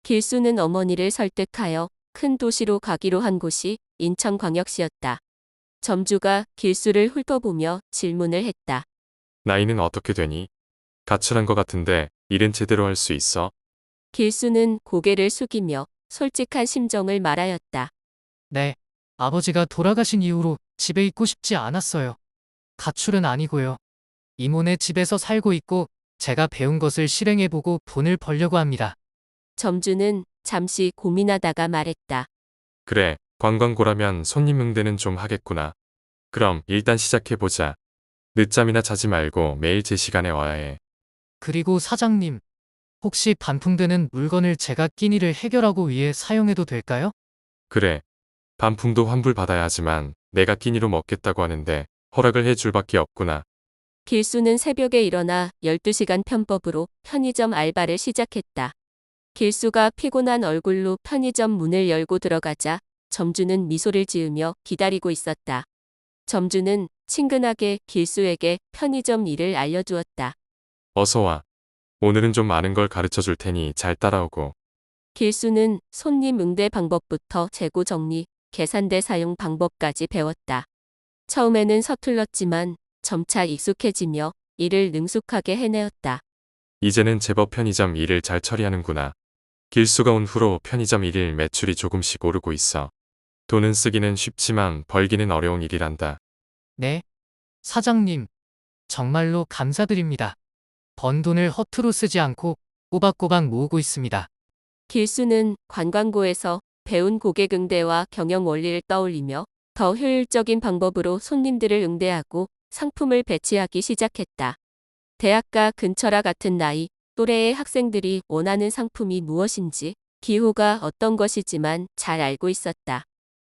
길수는 어머니를 설득하여 큰 도시로 가기로 한 곳이 인천광역시였다. 점주가 길수를 훑어보며 질문을 했다. 나이는 어떻게 되니? 가출한 것 같은데 일은 제대로 할 수 있어? 길수는 고개를 숙이며 솔직한 심정을 말하였다. 네. 아버지가 돌아가신 이후로 집에 있고 싶지 않았어요. 가출은 아니고요. 이모네 집에서 살고 있고 제가 배운 것을 실행해보고 돈을 벌려고 합니다. 점주는 잠시 고민하다가 말했다. 그래, 관광고라면 손님 응대는 좀 하겠구나. 그럼 일단 시작해보자. 늦잠이나 자지 말고 매일 제 시간에 와야 해. 그리고 사장님, 혹시 반품되는 물건을 제가 끼니를 해결하고 위해 사용해도 될까요? 그래, 반품도 환불받아야 하지만 내가 끼니로 먹겠다고 하는데 허락을 해줄 밖에 없구나. 길수는 새벽에 일어나 12시간 편법으로 편의점 알바를 시작했다. 길수가 피곤한 얼굴로 편의점 문을 열고 들어가자 점주는 미소를 지으며 기다리고 있었다. 점주는 친근하게 길수에게 편의점 일을 알려주었다. 어서 와. 오늘은 좀 많은 걸 가르쳐 줄 테니 잘 따라오고. 길수는 손님 응대 방법부터 재고 정리, 계산대 사용 방법까지 배웠다. 처음에는 서툴렀지만 점차 익숙해지며 일을 능숙하게 해내었다. 이제는 제법 편의점 일을 잘 처리하는구나. 길수가 온 후로 편의점 일일 매출이 조금씩 오르고 있어. 돈은 쓰기는 쉽지만 벌기는 어려운 일이란다. 네. 사장님, 정말로 감사드립니다. 번 돈을 허투루 쓰지 않고 꼬박꼬박 모으고 있습니다. 길수는 관광고에서 배운 고객 응대와 경영 원리를 떠올리며 더 효율적인 방법으로 손님들을 응대하고 상품을 배치하기 시작했다. 대학가 근처라 같은 나이, 또래의 학생들이 원하는 상품이 무엇인지, 기호가 어떤 것이지만 잘 알고 있었다.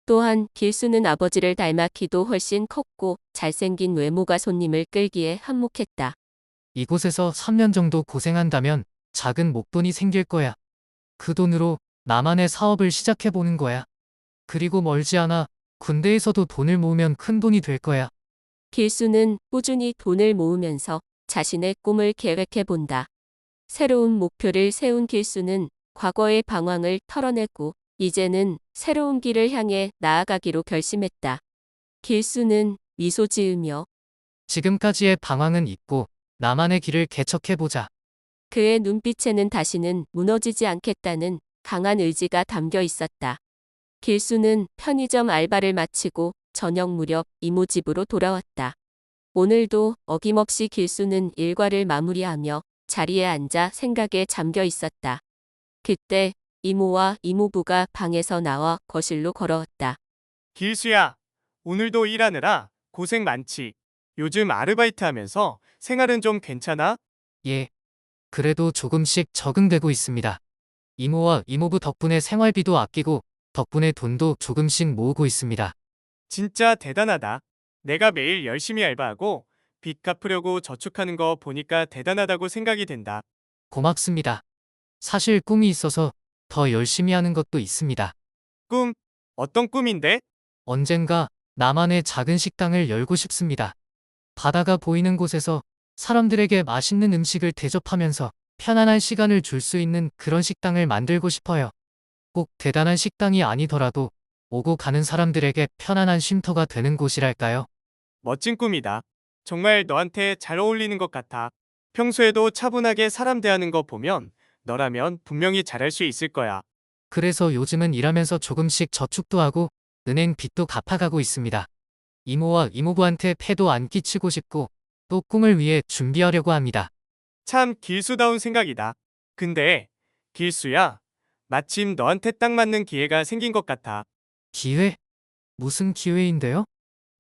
또한 길수는 아버지를 닮아 키도 훨씬 컸고 잘생긴 외모가 손님을 끌기에 한몫했다. 이곳에서 3년 정도 고생한다면 작은 목돈이 생길 거야. 그 돈으로 나만의 사업을 시작해보는 거야. 그리고 멀지 않아 군대에서도 돈을 모으면 큰 돈이 될 거야. 길수는 꾸준히 돈을 모으면서 자신의 꿈을 계획해 본다. 새로운 목표를 세운 길수는 과거의 방황을 털어내고 이제는 새로운 길을 향해 나아가기로 결심했다. 길수는 미소 지으며 지금까지의 방황은 잊고 나만의 길을 개척해보자. 그의 눈빛에는 다시는 무너지지 않겠다는 강한 의지가 담겨 있었다. 길수는 편의점 알바를 마치고 저녁 무렵 이모 집으로 돌아왔다. 오늘도 어김없이 길수는 일과를 마무리하며 자리에 앉아 생각에 잠겨 있었다. 그때 이모와 이모부가 방에서 나와 거실로 걸어왔다. 길수야, 오늘도 일하느라 고생 많지. 요즘 아르바이트 하면서 생활은 좀 괜찮아? 예. 그래도 조금씩 적응되고 있습니다. 이모와 이모부 덕분에 생활비도 아끼고 덕분에 돈도 조금씩 모으고 있습니다. 진짜 대단하다. 내가 매일 열심히 알바하고 빚 갚으려고 저축하는 거 보니까 대단하다고 생각이 된다. 고맙습니다. 사실 꿈이 있어서 더 열심히 하는 것도 있습니다. 꿈? 어떤 꿈인데? 언젠가 나만의 작은 식당을 열고 싶습니다. 바다가 보이는 곳에서 사람들에게 맛있는 음식을 대접하면서 편안한 시간을 줄 수 있는 그런 식당을 만들고 싶어요. 꼭 대단한 식당이 아니더라도 오고 가는 사람들에게 편안한 쉼터가 되는 곳이랄까요? 멋진 꿈이다. 정말 너한테 잘 어울리는 것 같아. 평소에도 차분하게 사람 대하는 거 보면 너라면 분명히 잘할 수 있을 거야. 그래서 요즘은 일하면서 조금씩 저축도 하고 은행 빚도 갚아가고 있습니다. 이모와 이모부한테 폐도 안 끼치고 싶고 또 꿈을 위해 준비하려고 합니다. 참 길수다운 생각이다. 근데 길수야, 마침 너한테 딱 맞는 기회가 생긴 것 같아. 기회? 무슨 기회인데요?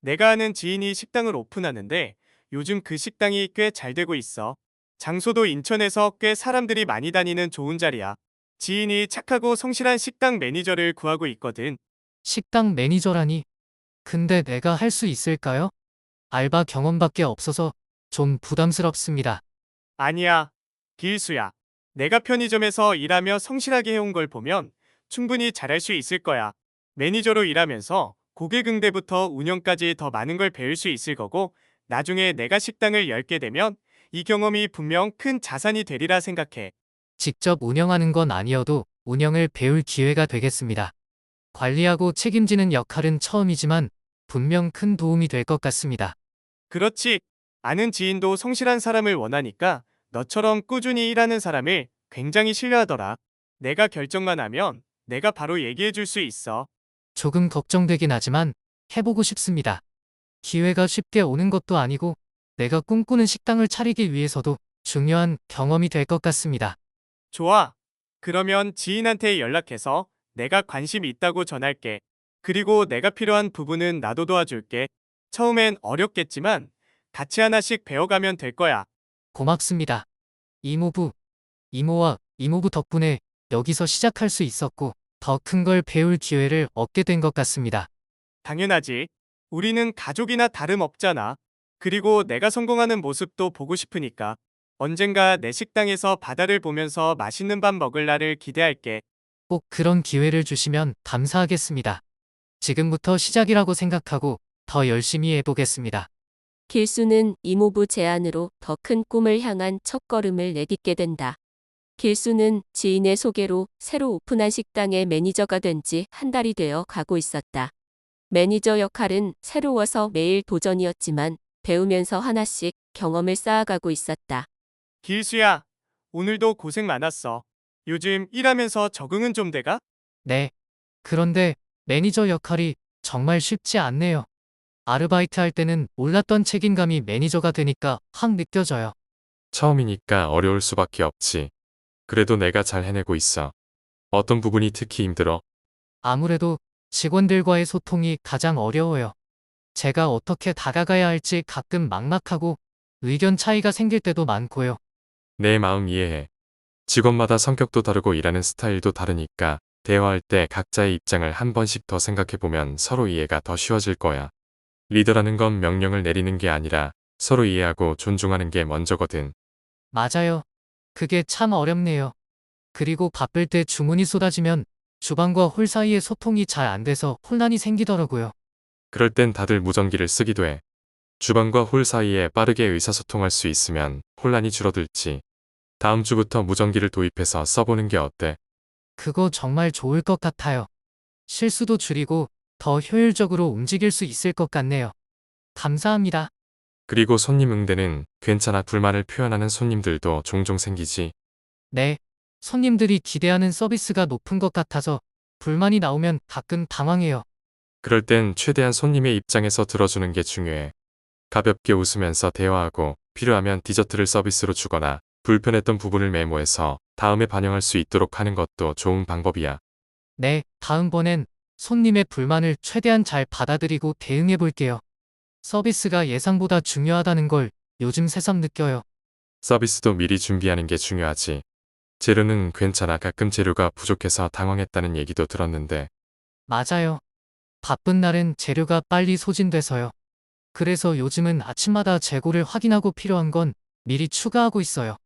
내가 아는 지인이 식당을 오픈하는데 요즘 그 식당이 꽤 잘 되고 있어. 장소도 인천에서 꽤 사람들이 많이 다니는 좋은 자리야. 지인이 착하고 성실한 식당 매니저를 구하고 있거든. 식당 매니저라니. 근데 내가 할 수 있을까요? 알바 경험밖에 없어서 좀 부담스럽습니다. 아니야, 길수야. 내가 편의점에서 일하며 성실하게 해온 걸 보면 충분히 잘할 수 있을 거야. 매니저로 일하면서 고객 응대부터 운영까지 더 많은 걸 배울 수 있을 거고, 나중에 내가 식당을 열게 되면 이 경험이 분명 큰 자산이 되리라 생각해. 직접 운영하는 건 아니어도 운영을 배울 기회가 되겠습니다. 관리하고 책임지는 역할은 처음이지만 분명 큰 도움이 될 것 같습니다. 그렇지. 아는 지인도 성실한 사람을 원하니까 너처럼 꾸준히 일하는 사람을 굉장히 신뢰하더라. 내가 결정만 하면 내가 바로 얘기해 줄 수 있어. 조금 걱정되긴 하지만 해보고 싶습니다. 기회가 쉽게 오는 것도 아니고 내가 꿈꾸는 식당을 차리기 위해서도 중요한 경험이 될 것 같습니다. 좋아. 그러면 지인한테 연락해서 내가 관심 있다고 전할게. 그리고 내가 필요한 부분은 나도 도와줄게. 처음엔 어렵겠지만 같이 하나씩 배워가면 될 거야. 고맙습니다. 이모부, 이모와 이모부 덕분에 여기서 시작할 수 있었고 더 큰 걸 배울 기회를 얻게 된 것 같습니다. 당연하지. 우리는 가족이나 다름없잖아. 그리고 내가 성공하는 모습도 보고 싶으니까. 언젠가 내 식당에서 바다를 보면서 맛있는 밥 먹을 날을 기대할게. 꼭 그런 기회를 주시면 감사하겠습니다. 지금부터 시작이라고 생각하고 더 열심히 해보겠습니다. 길수는 이모부 제안으로 더 큰 꿈을 향한 첫걸음을 내딛게 된다. 길수는 지인의 소개로 새로 오픈한 식당의 매니저가 된 지 한 달이 되어 가고 있었다. 매니저 역할은 새로워서 매일 도전이었지만 배우면서 하나씩 경험을 쌓아가고 있었다. 길수야, 오늘도 고생 많았어. 요즘 일하면서 적응은 좀 돼가? 네. 그런데 매니저 역할이 정말 쉽지 않네요. 아르바이트 할 때는 몰랐던 책임감이 매니저가 되니까 확 느껴져요. 처음이니까 어려울 수밖에 없지. 그래도 내가 잘 해내고 있어. 어떤 부분이 특히 힘들어? 아무래도 직원들과의 소통이 가장 어려워요. 제가 어떻게 다가가야 할지 가끔 막막하고 의견 차이가 생길 때도 많고요. 내 마음 이해해. 직원마다 성격도 다르고 일하는 스타일도 다르니까 대화할 때 각자의 입장을 한 번씩 더 생각해보면 서로 이해가 더 쉬워질 거야. 리더라는 건 명령을 내리는 게 아니라 서로 이해하고 존중하는 게 먼저거든. 맞아요. 그게 참 어렵네요. 그리고 바쁠 때 주문이 쏟아지면 주방과 홀 사이에 소통이 잘 안 돼서 혼란이 생기더라고요. 그럴 땐 다들 무전기를 쓰기도 해. 주방과 홀 사이에 빠르게 의사소통할 수 있으면 혼란이 줄어들지. 다음 주부터 무전기를 도입해서 써보는 게 어때? 그거 정말 좋을 것 같아요. 실수도 줄이고 더 효율적으로 움직일 수 있을 것 같네요. 감사합니다. 그리고 손님 응대는 괜찮아 불만을 표현하는 손님들도 종종 생기지. 네. 손님들이 기대하는 서비스가 높은 것 같아서 불만이 나오면 가끔 당황해요. 그럴 땐 최대한 손님의 입장에서 들어주는 게 중요해. 가볍게 웃으면서 대화하고 필요하면 디저트를 서비스로 주거나 불편했던 부분을 메모해서 다음에 반영할 수 있도록 하는 것도 좋은 방법이야. 네, 다음번엔 손님의 불만을 최대한 잘 받아들이고 대응해 볼게요. 서비스가 예상보다 중요하다는 걸 요즘 새삼 느껴요. 서비스도 미리 준비하는 게 중요하지. 재료는 괜찮아 가끔 재료가 부족해서 당황했다는 얘기도 들었는데 맞아요. 바쁜 날엔 재료가 빨리 소진돼서요. 그래서 요즘은 아침마다 재고를 확인하고 필요한 건 미리 추가하고 있어요.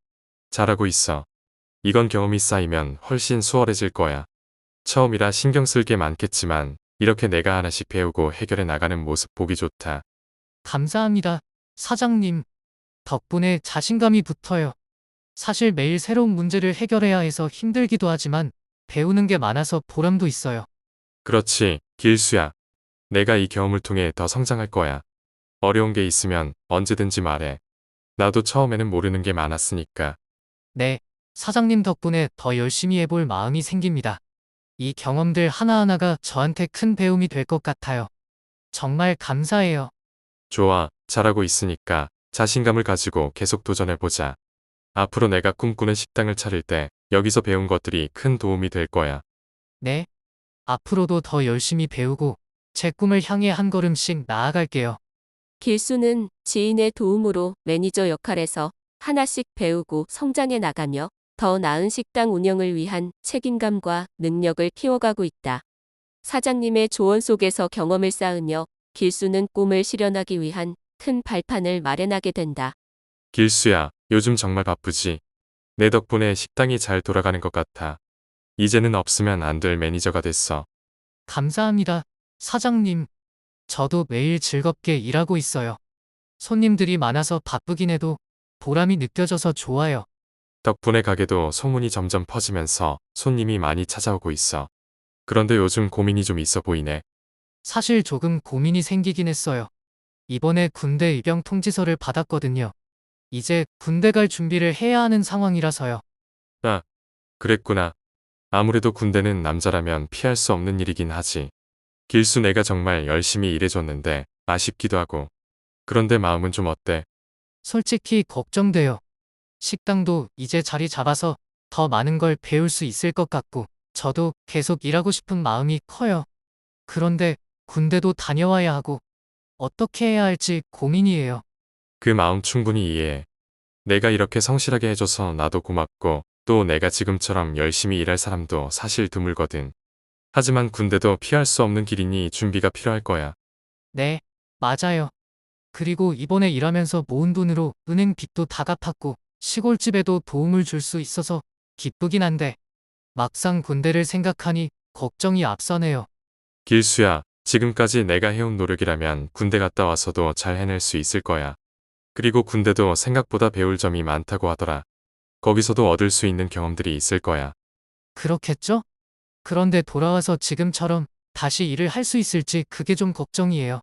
잘하고 있어. 이건 경험이 쌓이면 훨씬 수월해질 거야. 처음이라 신경 쓸 게 많겠지만 이렇게 내가 하나씩 배우고 해결해 나가는 모습 보기 좋다. 감사합니다, 사장님. 덕분에 자신감이 붙어요. 사실 매일 새로운 문제를 해결해야 해서 힘들기도 하지만 배우는 게 많아서 보람도 있어요. 그렇지, 길수야. 내가 이 경험을 통해 더 성장할 거야. 어려운 게 있으면 언제든지 말해. 나도 처음에는 모르는 게 많았으니까. 네, 사장님 덕분에 더 열심히 해볼 마음이 생깁니다. 이 경험들 하나하나가 저한테 큰 배움이 될 것 같아요. 정말 감사해요. 좋아, 잘하고 있으니까 자신감을 가지고 계속 도전해보자. 앞으로 내가 꿈꾸는 식당을 차릴 때 여기서 배운 것들이 큰 도움이 될 거야. 네, 앞으로도 더 열심히 배우고 제 꿈을 향해 한 걸음씩 나아갈게요. 길수는 지인의 도움으로 매니저 역할에서 하나씩 배우고 성장해 나가며 더 나은 식당 운영을 위한 책임감과 능력을 키워가고 있다. 사장님의 조언 속에서 경험을 쌓으며 길수는 꿈을 실현하기 위한 큰 발판을 마련하게 된다. 길수야, 요즘 정말 바쁘지? 내 덕분에 식당이 잘 돌아가는 것 같아. 이제는 없으면 안 될 매니저가 됐어. 감사합니다, 사장님. 저도 매일 즐겁게 일하고 있어요. 손님들이 많아서 바쁘긴 해도 보람이 느껴져서 좋아요. 덕분에 가게도 소문이 점점 퍼지면서 손님이 많이 찾아오고 있어. 그런데 요즘 고민이 좀 있어 보이네. 사실 조금 고민이 생기긴 했어요. 이번에 군대 입영 통지서를 받았거든요. 이제 군대 갈 준비를 해야 하는 상황이라서요. 아, 그랬구나. 아무래도 군대는 남자라면 피할 수 없는 일이긴 하지. 길수 내가 정말 열심히 일해줬는데 아쉽기도 하고. 그런데 마음은 좀 어때? 솔직히 걱정돼요. 식당도 이제 자리 잡아서 더 많은 걸 배울 수 있을 것 같고, 저도 계속 일하고 싶은 마음이 커요. 그런데 군대도 다녀와야 하고, 어떻게 해야 할지 고민이에요. 그 마음 충분히 이해해. 내가 이렇게 성실하게 해줘서 나도 고맙고 또 내가 지금처럼 열심히 일할 사람도 사실 드물거든. 하지만 군대도 피할 수 없는 길이니 준비가 필요할 거야. 네, 맞아요. 그리고 이번에 일하면서 모은 돈으로 은행 빚도 다 갚았고, 시골집에도 도움을 줄 수 있어서 기쁘긴 한데, 막상 군대를 생각하니 걱정이 앞서네요. 길수야, 지금까지 내가 해온 노력이라면 군대 갔다 와서도 잘 해낼 수 있을 거야. 그리고 군대도 생각보다 배울 점이 많다고 하더라. 거기서도 얻을 수 있는 경험들이 있을 거야. 그렇겠죠? 그런데 돌아와서 지금처럼 다시 일을 할 수 있을지 그게 좀 걱정이에요.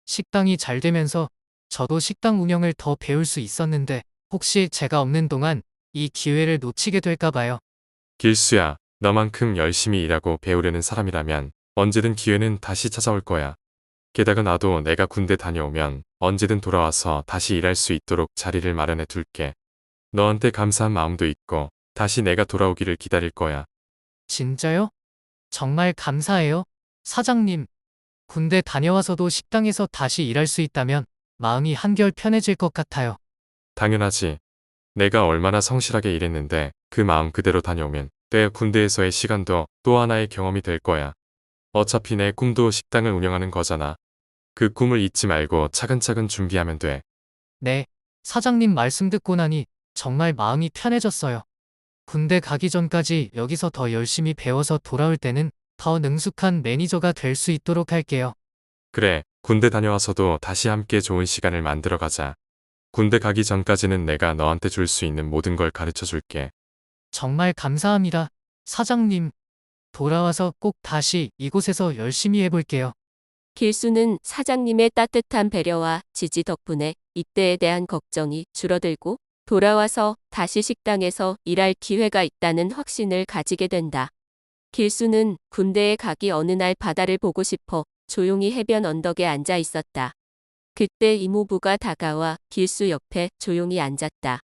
식당이 잘 되면서 저도 식당 운영을 더 배울 수 있었는데 혹시 제가 없는 동안 이 기회를 놓치게 될까 봐요. 길수야, 너만큼 열심히 일하고 배우려는 사람이라면 언제든 기회는 다시 찾아올 거야. 게다가 나도 내가 군대 다녀오면 언제든 돌아와서 다시 일할 수 있도록 자리를 마련해 둘게. 너한테 감사한 마음도 있고 다시 내가 돌아오기를 기다릴 거야. 진짜요? 정말 감사해요. 사장님, 군대 다녀와서도 식당에서 다시 일할 수 있다면 마음이 한결 편해질 것 같아요. 당연하지. 내가 얼마나 성실하게 일했는데 그 마음 그대로 다녀오면 내 군대에서의 시간도 또 하나의 경험이 될 거야. 어차피 내 꿈도 식당을 운영하는 거잖아. 그 꿈을 잊지 말고 차근차근 준비하면 돼. 네, 사장님 말씀 듣고 나니 정말 마음이 편해졌어요. 군대 가기 전까지 여기서 더 열심히 배워서 돌아올 때는 더 능숙한 매니저가 될 수 있도록 할게요. 그래, 군대 다녀와서도 다시 함께 좋은 시간을 만들어 가자. 군대 가기 전까지는 내가 너한테 줄 수 있는 모든 걸 가르쳐 줄게. 정말 감사합니다. 사장님, 돌아와서 꼭 다시 이곳에서 열심히 해볼게요. 길수는 사장님의 따뜻한 배려와 지지 덕분에 입대에 대한 걱정이 줄어들고 돌아와서 다시 식당에서 일할 기회가 있다는 확신을 가지게 된다. 길수는 군대에 가기 어느 날 바다를 보고 싶어 조용히 해변 언덕에 앉아 있었다. 그때 이모부가 다가와 길수 옆에 조용히 앉았다.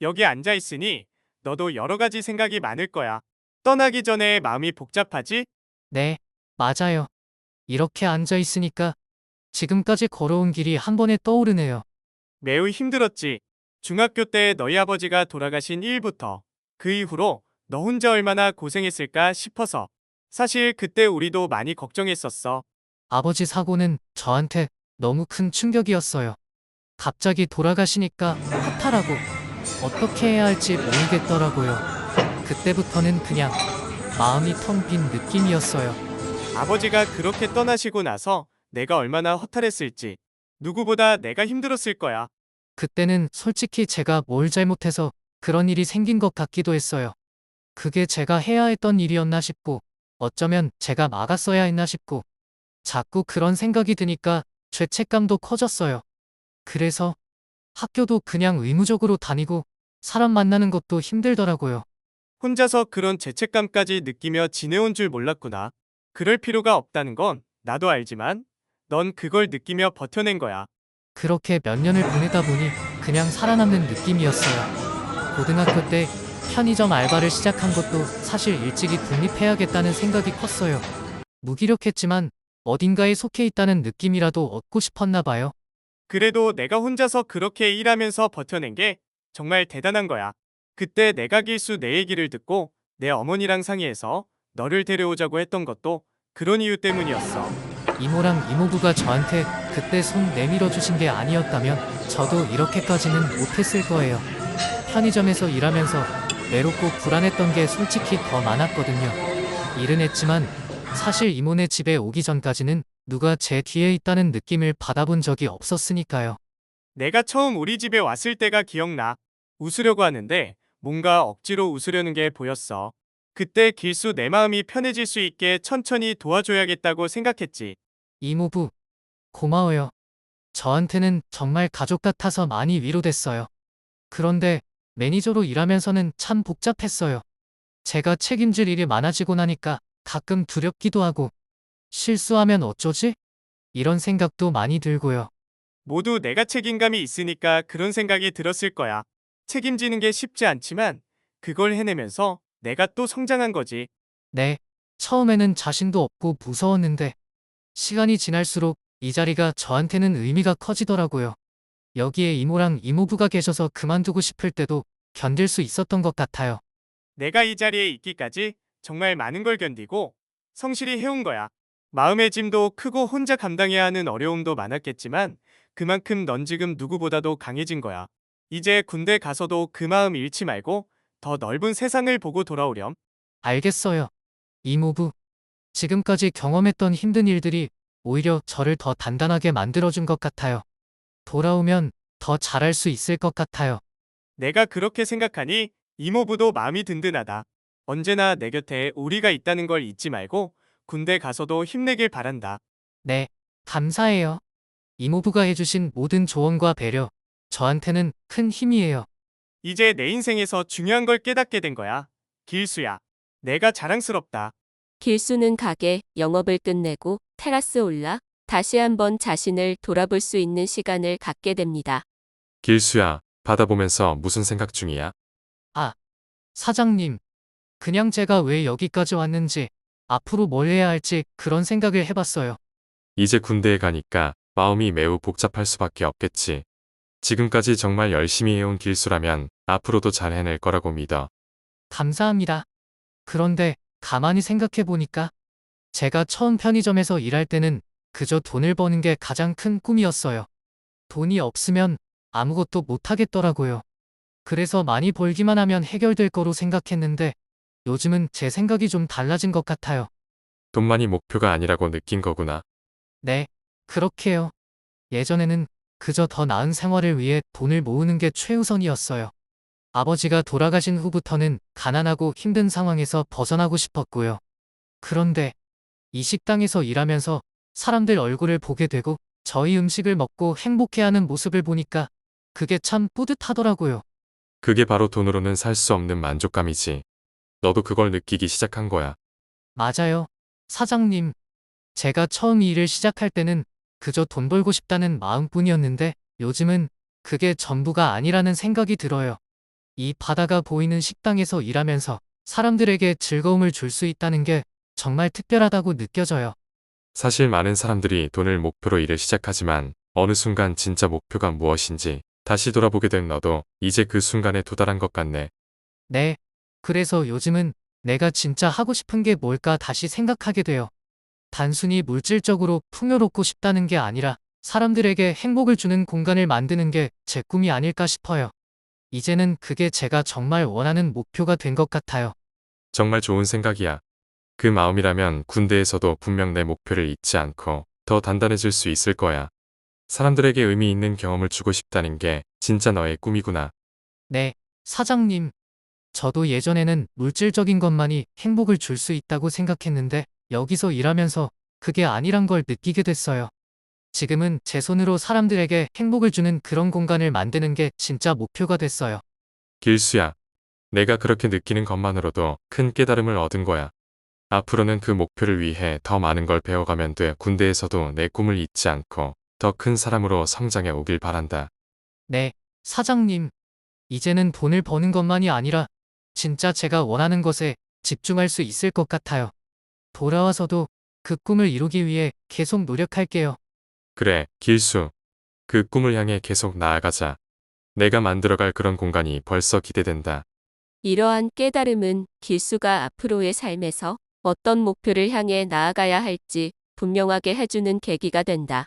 여기 앉아 있으니 너도 여러 가지 생각이 많을 거야. 떠나기 전에 마음이 복잡하지? 네, 맞아요. 이렇게 앉아 있으니까 지금까지 걸어온 길이 한 번에 떠오르네요. 매우 힘들었지. 중학교 때 너희 아버지가 돌아가신 일부터 그 이후로 너 혼자 얼마나 고생했을까 싶어서 사실 그때 우리도 많이 걱정했었어. 아버지 사고는 저한테 너무 큰 충격이었어요. 갑자기 돌아가시니까 허탈하고 어떻게 해야 할지 모르겠더라고요. 그때부터는 그냥 마음이 텅 빈 느낌이었어요. 아버지가 그렇게 떠나시고 나서 내가 얼마나 허탈했을지 누구보다 내가 힘들었을 거야. 그때는 솔직히 제가 뭘 잘못해서 그런 일이 생긴 것 같기도 했어요. 그게 제가 해야 했던 일이었나 싶고, 어쩌면 제가 막았어야 했나 싶고, 자꾸 그런 생각이 드니까 죄책감도 커졌어요. 그래서 학교도 그냥 의무적으로 다니고 사람 만나는 것도 힘들더라고요. 혼자서 그런 죄책감까지 느끼며 지내온 줄 몰랐구나. 그럴 필요가 없다는 건 나도 알지만 넌 그걸 느끼며 버텨낸 거야. 그렇게 몇 년을 보내다 보니 그냥 살아남는 느낌이었어요. 고등학교 때 편의점 알바를 시작한 것도 사실 일찍이 독립해야겠다는 생각이 컸어요. 무기력했지만 어딘가에 속해 있다는 느낌이라도 얻고 싶었나 봐요. 그래도 내가 혼자서 그렇게 일하면서 버텨낸 게 정말 대단한 거야. 그때 내가 길수 내 얘기를 듣고 내 어머니랑 상의해서 너를 데려오자고 했던 것도 그런 이유 때문이었어. 이모랑 이모부가 저한테 그때 손 내밀어 주신 게 아니었다면 저도 이렇게까지는 못했을 거예요. 편의점에서 일하면서 외롭고 불안했던 게 솔직히 더 많았거든요. 일은 했지만 사실 이모네 집에 오기 전까지는 누가 제 뒤에 있다는 느낌을 받아본 적이 없었으니까요. 내가 처음 우리 집에 왔을 때가 기억나. 웃으려고 하는데 뭔가 억지로 웃으려는 게 보였어. 그때 길수 내 마음이 편해질 수 있게 천천히 도와줘야겠다고 생각했지. 이모부, 고마워요. 저한테는 정말 가족 같아서 많이 위로됐어요. 그런데 매니저로 일하면서는 참 복잡했어요. 제가 책임질 일이 많아지고 나니까 가끔 두렵기도 하고, 실수하면 어쩌지? 이런 생각도 많이 들고요. 모두 내가 책임감이 있으니까 그런 생각이 들었을 거야. 책임지는 게 쉽지 않지만 그걸 해내면서 내가 또 성장한 거지. 네, 처음에는 자신도 없고 무서웠는데, 시간이 지날수록 이 자리가 저한테는 의미가 커지더라고요. 여기에 이모랑 이모부가 계셔서 그만두고 싶을 때도 견딜 수 있었던 것 같아요. 내가 이 자리에 있기까지 정말 많은 걸 견디고 성실히 해온 거야. 마음의 짐도 크고 혼자 감당해야 하는 어려움도 많았겠지만 그만큼 넌 지금 누구보다도 강해진 거야. 이제 군대 가서도 그 마음 잃지 말고 더 넓은 세상을 보고 돌아오렴. 알겠어요. 이모부, 지금까지 경험했던 힘든 일들이 오히려 저를 더 단단하게 만들어준 것 같아요. 돌아오면 더 잘할 수 있을 것 같아요. 내가 그렇게 생각하니 이모부도 마음이 든든하다. 언제나 내 곁에 우리가 있다는 걸 잊지 말고 군대 가서도 힘내길 바란다. 네, 감사해요. 이모부가 해주신 모든 조언과 배려, 저한테는 큰 힘이에요. 이제 내 인생에서 중요한 걸 깨닫게 된 거야. 길수야. 내가 자랑스럽다. 길수는 가게 영업을 끝내고 테라스 올라 다시 한번 자신을 돌아볼 수 있는 시간을 갖게 됩니다. 길수야, 바다 보면서 무슨 생각 중이야? 사장님, 그냥 제가 왜 여기까지 왔는지, 앞으로 뭘 해야 할지 그런 생각을 해봤어요. 이제 군대에 가니까 마음이 매우 복잡할 수밖에 없겠지. 지금까지 정말 열심히 해온 길수라면 앞으로도 잘 해낼 거라고 믿어. 감사합니다. 그런데 가만히 생각해보니까 제가 처음 편의점에서 일할 때는 그저 돈을 버는 게 가장 큰 꿈이었어요. 돈이 없으면 아무것도 못하겠더라고요. 그래서 많이 벌기만 하면 해결될 거로 생각했는데 요즘은 제 생각이 좀 달라진 것 같아요. 돈만이 목표가 아니라고 느낀 거구나. 네, 그렇게요. 예전에는 그저 더 나은 생활을 위해 돈을 모으는 게 최우선이었어요. 아버지가 돌아가신 후부터는 가난하고 힘든 상황에서 벗어나고 싶었고요. 그런데 이 식당에서 일하면서 사람들 얼굴을 보게 되고 저희 음식을 먹고 행복해하는 모습을 보니까 그게 참 뿌듯하더라고요. 그게 바로 돈으로는 살 수 없는 만족감이지. 너도 그걸 느끼기 시작한 거야. 맞아요. 사장님, 제가 처음 이 일을 시작할 때는 그저 돈 벌고 싶다는 마음뿐이었는데 요즘은 그게 전부가 아니라는 생각이 들어요. 이 바다가 보이는 식당에서 일하면서 사람들에게 즐거움을 줄 수 있다는 게 정말 특별하다고 느껴져요. 사실 많은 사람들이 돈을 목표로 일을 시작하지만 어느 순간 진짜 목표가 무엇인지 다시 돌아보게 된 너도 이제 그 순간에 도달한 것 같네. 네. 그래서 요즘은 내가 진짜 하고 싶은 게 뭘까 다시 생각하게 돼요. 단순히 물질적으로 풍요롭고 싶다는 게 아니라 사람들에게 행복을 주는 공간을 만드는 게 제 꿈이 아닐까 싶어요. 이제는 그게 제가 정말 원하는 목표가 된 것 같아요. 정말 좋은 생각이야. 그 마음이라면 군대에서도 분명 내 목표를 잊지 않고 더 단단해질 수 있을 거야. 사람들에게 의미 있는 경험을 주고 싶다는 게 진짜 너의 꿈이구나. 네, 사장님. 저도 예전에는 물질적인 것만이 행복을 줄 수 있다고 생각했는데 여기서 일하면서 그게 아니란 걸 느끼게 됐어요. 지금은 제 손으로 사람들에게 행복을 주는 그런 공간을 만드는 게 진짜 목표가 됐어요. 길수야, 내가 그렇게 느끼는 것만으로도 큰 깨달음을 얻은 거야. 앞으로는 그 목표를 위해 더 많은 걸 배워가면 돼. 군대에서도 내 꿈을 잊지 않고 더 큰 사람으로 성장해 오길 바란다. 네, 사장님. 이제는 돈을 버는 것만이 아니라 진짜 제가 원하는 것에 집중할 수 있을 것 같아요. 돌아와서도 그 꿈을 이루기 위해 계속 노력할게요. 그래, 길수. 그 꿈을 향해 계속 나아가자. 내가 만들어갈 그런 공간이 벌써 기대된다. 이러한 깨달음은 길수가 앞으로의 삶에서 어떤 목표를 향해 나아가야 할지 분명하게 해주는 계기가 된다.